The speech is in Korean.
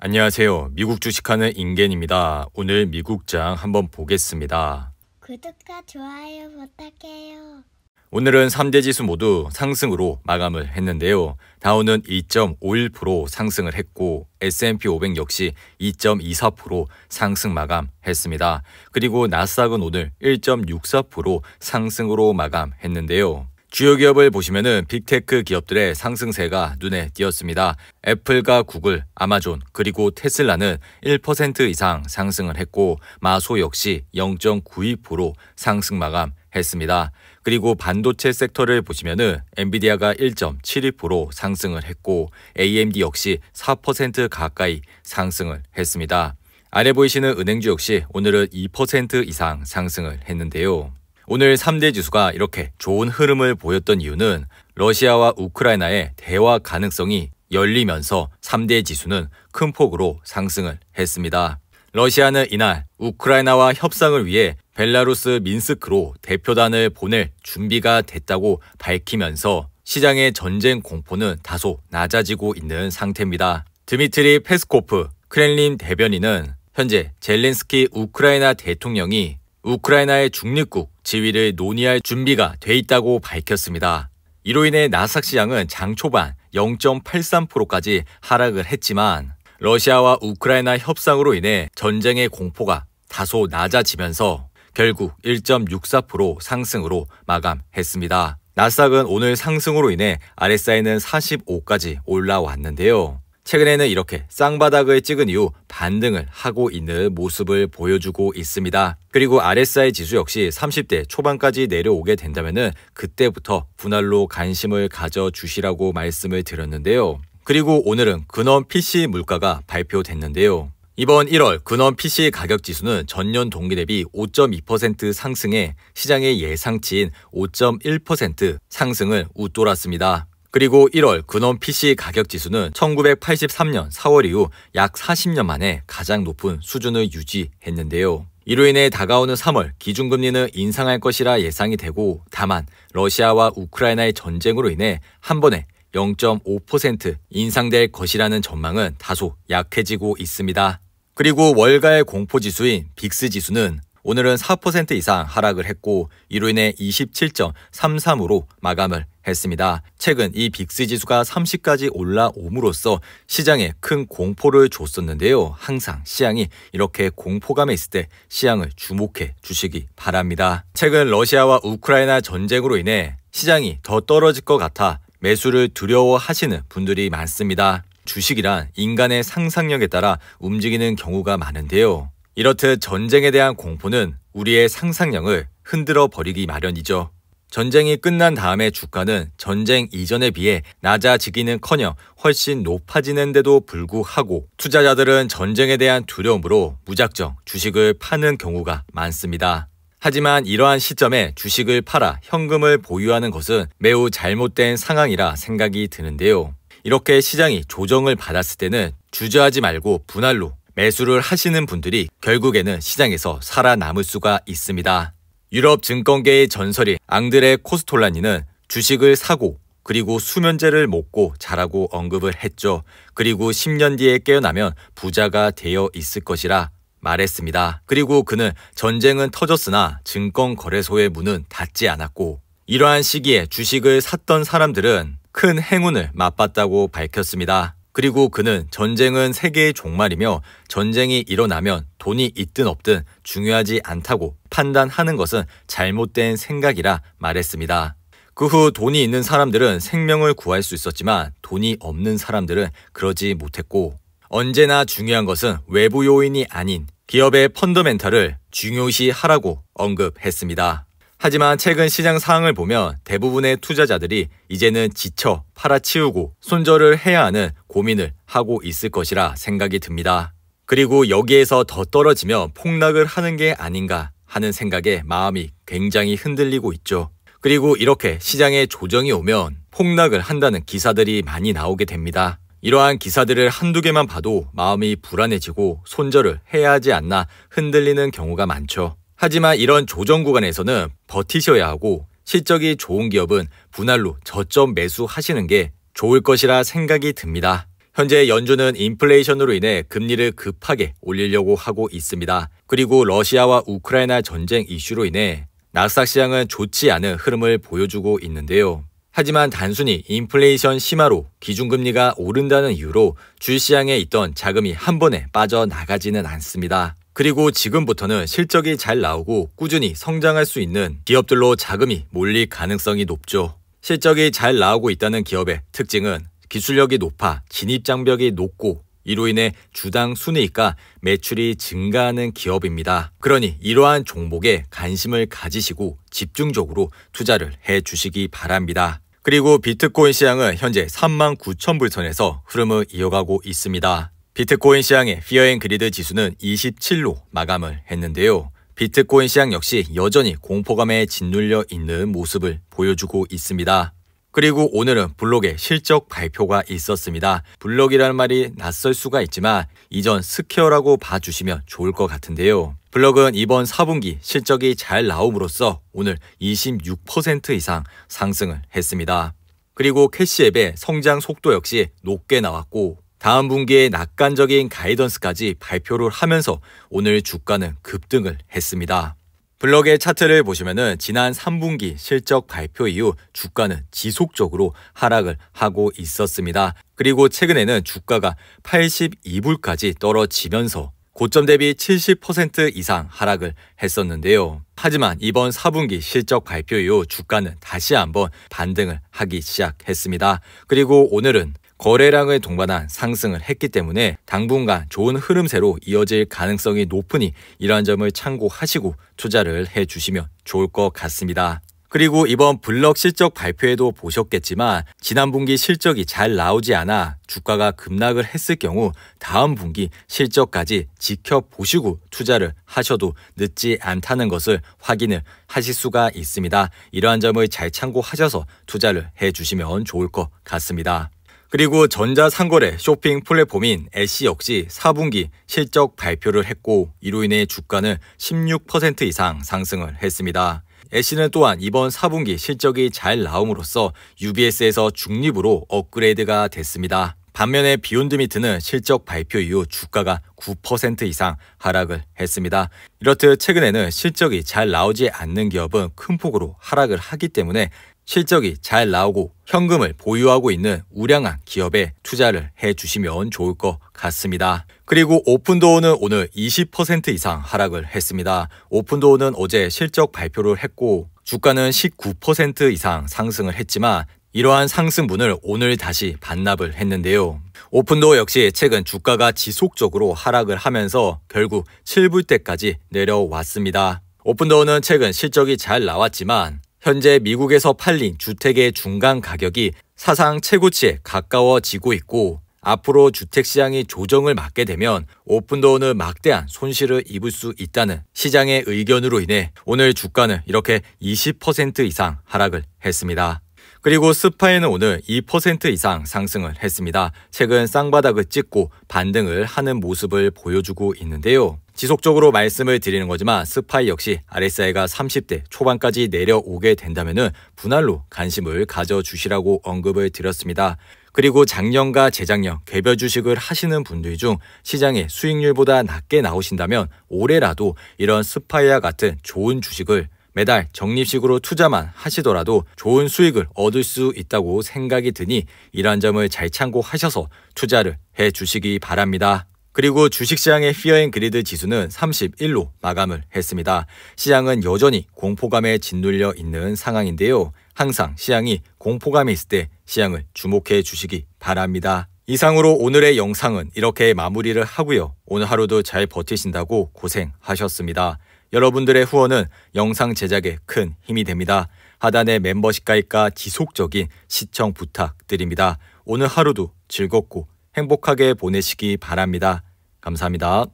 안녕하세요. 미국 주식하는 인겐입니다. 오늘 미국장 한번 보겠습니다. 구독과 좋아요 부탁해요. 오늘은 3대 지수 모두 상승으로 마감을 했는데요. 다우는 2.51% 상승을 했고 S&P 500 역시 2.24% 상승 마감했습니다. 그리고 나스닥은 오늘 1.64% 상승으로 마감했는데요. 주요 기업을 보시면은 빅테크 기업들의 상승세가 눈에 띄었습니다. 애플과 구글, 아마존, 그리고 테슬라는 1% 이상 상승을 했고 마소 역시 0.92% 상승 마감했습니다. 그리고 반도체 섹터를 보시면은 엔비디아가 1.72% 상승을 했고 AMD 역시 4% 가까이 상승을 했습니다. 아래 보이시는 은행주 역시 오늘은 2% 이상 상승을 했는데요. 오늘 3대 지수가 이렇게 좋은 흐름을 보였던 이유는 러시아와 우크라이나의 대화 가능성이 열리면서 3대 지수는 큰 폭으로 상승을 했습니다. 러시아는 이날 우크라이나와 협상을 위해 벨라루스 민스크로 대표단을 보낼 준비가 됐다고 밝히면서 시장의 전쟁 공포는 다소 낮아지고 있는 상태입니다. 드미트리 페스코프 크렘린 대변인은 현재 젤렌스키 우크라이나 대통령이 우크라이나의 중립국 지위를 논의할 준비가 돼 있다고 밝혔습니다. 이로 인해 나스닥 시장은 장 초반 0.83%까지 하락을 했지만 러시아와 우크라이나 협상으로 인해 전쟁의 공포가 다소 낮아지면서 결국 1.64% 상승으로 마감했습니다. 나스닥은 오늘 상승으로 인해 RSI는 45까지 올라왔는데요. 최근에는 이렇게 쌍바닥을 찍은 이후 반등을 하고 있는 모습을 보여주고 있습니다. 그리고 RSI 지수 역시 30대 초반까지 내려오게 된다면 그때부터 분할로 관심을 가져주시라고 말씀을 드렸는데요. 그리고 오늘은 근원 PC 물가가 발표됐는데요. 이번 1월 근원 PC 가격 지수는 전년 동기 대비 5.2% 상승해 시장의 예상치인 5.1% 상승을 웃돌았습니다. 그리고 1월 근원 PC 가격 지수는 1983년 4월 이후 약 40년 만에 가장 높은 수준을 유지했는데요. 이로 인해 다가오는 3월 기준금리는 인상할 것이라 예상이 되고 다만 러시아와 우크라이나의 전쟁으로 인해 한 번에 0.5% 인상될 것이라는 전망은 다소 약해지고 있습니다. 그리고 월가의 공포지수인 빅스 지수는 오늘은 4% 이상 하락을 했고 이로 인해 27.33으로 마감을 했습니다. 최근 이 빅스 지수가 30까지 올라옴으로써 시장에 큰 공포를 줬었는데요. 항상 시장이 이렇게 공포감에 있을 때 시장을 주목해 주시기 바랍니다. 최근 러시아와 우크라이나 전쟁으로 인해 시장이 더 떨어질 것 같아 매수를 두려워하시는 분들이 많습니다. 주식이란 인간의 상상력에 따라 움직이는 경우가 많은데요. 이렇듯 전쟁에 대한 공포는 우리의 상상력을 흔들어 버리기 마련이죠. 전쟁이 끝난 다음에 주가는 전쟁 이전에 비해 낮아지기는커녕 훨씬 높아지는데도 불구하고 투자자들은 전쟁에 대한 두려움으로 무작정 주식을 파는 경우가 많습니다. 하지만 이러한 시점에 주식을 팔아 현금을 보유하는 것은 매우 잘못된 상황이라 생각이 드는데요. 이렇게 시장이 조정을 받았을 때는 주저하지 말고 분할로 매수를 하시는 분들이 결국에는 시장에서 살아남을 수가 있습니다. 유럽 증권계의 전설인 앙드레 코스톨라니는 주식을 사고 그리고 수면제를 먹고 자라고 언급을 했죠. 그리고 10년 뒤에 깨어나면 부자가 되어 있을 것이라 말했습니다. 그리고 그는 전쟁은 터졌으나 증권거래소의 문은 닫지 않았고 이러한 시기에 주식을 샀던 사람들은 큰 행운을 맛봤다고 밝혔습니다. 그리고 그는 전쟁은 세계의 종말이며 전쟁이 일어나면 돈이 있든 없든 중요하지 않다고 판단하는 것은 잘못된 생각이라 말했습니다. 그 후 돈이 있는 사람들은 생명을 구할 수 있었지만 돈이 없는 사람들은 그러지 못했고 언제나 중요한 것은 외부 요인이 아닌 기업의 펀더멘털을 중요시하라고 언급했습니다. 하지만 최근 시장 상황을 보면 대부분의 투자자들이 이제는 지쳐 팔아치우고 손절을 해야 하는 고민을 하고 있을 것이라 생각이 듭니다. 그리고 여기에서 더 떨어지면 폭락을 하는 게 아닌가 하는 생각에 마음이 굉장히 흔들리고 있죠. 그리고 이렇게 시장에 조정이 오면 폭락을 한다는 기사들이 많이 나오게 됩니다. 이러한 기사들을 한두 개만 봐도 마음이 불안해지고 손절을 해야 하지 않나 흔들리는 경우가 많죠. 하지만 이런 조정 구간에서는 버티셔야 하고 실적이 좋은 기업은 분할로 저점 매수하시는 게 좋을 것이라 생각이 듭니다. 현재 연준은 인플레이션으로 인해 금리를 급하게 올리려고 하고 있습니다. 그리고 러시아와 우크라이나 전쟁 이슈로 인해 나스닥 시장은 좋지 않은 흐름을 보여주고 있는데요. 하지만 단순히 인플레이션 심화로 기준금리가 오른다는 이유로 주시장에 있던 자금이 한 번에 빠져나가지는 않습니다. 그리고 지금부터는 실적이 잘 나오고 꾸준히 성장할 수 있는 기업들로 자금이 몰릴 가능성이 높죠. 실적이 잘 나오고 있다는 기업의 특징은 기술력이 높아 진입장벽이 높고 이로 인해 주당 순이익과 매출이 증가하는 기업입니다. 그러니 이러한 종목에 관심을 가지시고 집중적으로 투자를 해주시기 바랍니다. 그리고 비트코인 시장은 현재 39,000불 선에서 흐름을 이어가고 있습니다. 비트코인 시장의 피어 앤 그리드 지수는 27로 마감을 했는데요. 비트코인 시장 역시 여전히 공포감에 짓눌려 있는 모습을 보여주고 있습니다. 그리고 오늘은 블록의 실적 발표가 있었습니다. 블록이라는 말이 낯설 수가 있지만 이전 스퀘어라고 봐주시면 좋을 것 같은데요. 블록은 이번 4분기 실적이 잘 나옴으로써 오늘 26% 이상 상승을 했습니다. 그리고 캐시앱의 성장 속도 역시 높게 나왔고 다음 분기에 낙관적인 가이던스까지 발표를 하면서 오늘 주가는 급등을 했습니다. 블록의 차트를 보시면은 지난 3분기 실적 발표 이후 주가는 지속적으로 하락을 하고 있었습니다. 그리고 최근에는 주가가 82불까지 떨어지면서 고점 대비 70% 이상 하락을 했었는데요. 하지만 이번 4분기 실적 발표 이후 주가는 다시 한번 반등을 하기 시작했습니다. 그리고 오늘은 거래량을 동반한 상승을 했기 때문에 당분간 좋은 흐름세로 이어질 가능성이 높으니 이러한 점을 참고하시고 투자를 해주시면 좋을 것 같습니다. 그리고 이번 블록 실적 발표에도 보셨겠지만 지난 분기 실적이 잘 나오지 않아 주가가 급락을 했을 경우 다음 분기 실적까지 지켜보시고 투자를 하셔도 늦지 않다는 것을 확인을 하실 수가 있습니다. 이러한 점을 잘 참고하셔서 투자를 해주시면 좋을 것 같습니다. 그리고 전자상거래 쇼핑 플랫폼인 애쉬 역시 4분기 실적 발표를 했고 이로 인해 주가는 16% 이상 상승을 했습니다. 애쉬는 또한 이번 4분기 실적이 잘 나옴으로써 UBS에서 중립으로 업그레이드가 됐습니다. 반면에 비욘드미트는 실적 발표 이후 주가가 9% 이상 하락을 했습니다. 이렇듯 최근에는 실적이 잘 나오지 않는 기업은 큰 폭으로 하락을 하기 때문에 실적이 잘 나오고 현금을 보유하고 있는 우량한 기업에 투자를 해주시면 좋을 것 같습니다. 그리고 오픈도어는 오늘 20% 이상 하락을 했습니다. 오픈도어는 어제 실적 발표를 했고 주가는 19% 이상 상승을 했지만 이러한 상승분을 오늘 다시 반납을 했는데요. 오픈도어 역시 최근 주가가 지속적으로 하락을 하면서 결국 7불대까지 내려왔습니다. 오픈도어는 최근 실적이 잘 나왔지만 현재 미국에서 팔린 주택의 중간 가격이 사상 최고치에 가까워지고 있고 앞으로 주택시장이 조정을 맞게 되면 오픈도어는 막대한 손실을 입을 수 있다는 시장의 의견으로 인해 오늘 주가는 이렇게 20% 이상 하락을 했습니다. 그리고 스파이는 오늘 2% 이상 상승을 했습니다. 최근 쌍바닥을 찍고 반등을 하는 모습을 보여주고 있는데요. 지속적으로 말씀을 드리는 거지만 스파이 역시 RSI가 30대 초반까지 내려오게 된다면 분할로 관심을 가져주시라고 언급을 드렸습니다. 그리고 작년과 재작년 개별 주식을 하시는 분들 중 시장의 수익률보다 낮게 나오신다면 올해라도 이런 스파이와 같은 좋은 주식을 매달 적립식으로 투자만 하시더라도 좋은 수익을 얻을 수 있다고 생각이 드니 이러한 점을 잘 참고하셔서 투자를 해주시기 바랍니다. 그리고 주식시장의 피어 앤 그리드 지수는 31로 마감을 했습니다. 시장은 여전히 공포감에 짓눌려 있는 상황인데요. 항상 시장이 공포감이 있을 때 시장을 주목해 주시기 바랍니다. 이상으로 오늘의 영상은 이렇게 마무리를 하고요. 오늘 하루도 잘 버티신다고 고생하셨습니다. 여러분들의 후원은 영상 제작에 큰 힘이 됩니다. 하단의 멤버십 가입과 지속적인 시청 부탁드립니다. 오늘 하루도 즐겁고 행복하게 보내시기 바랍니다. 감사합니다.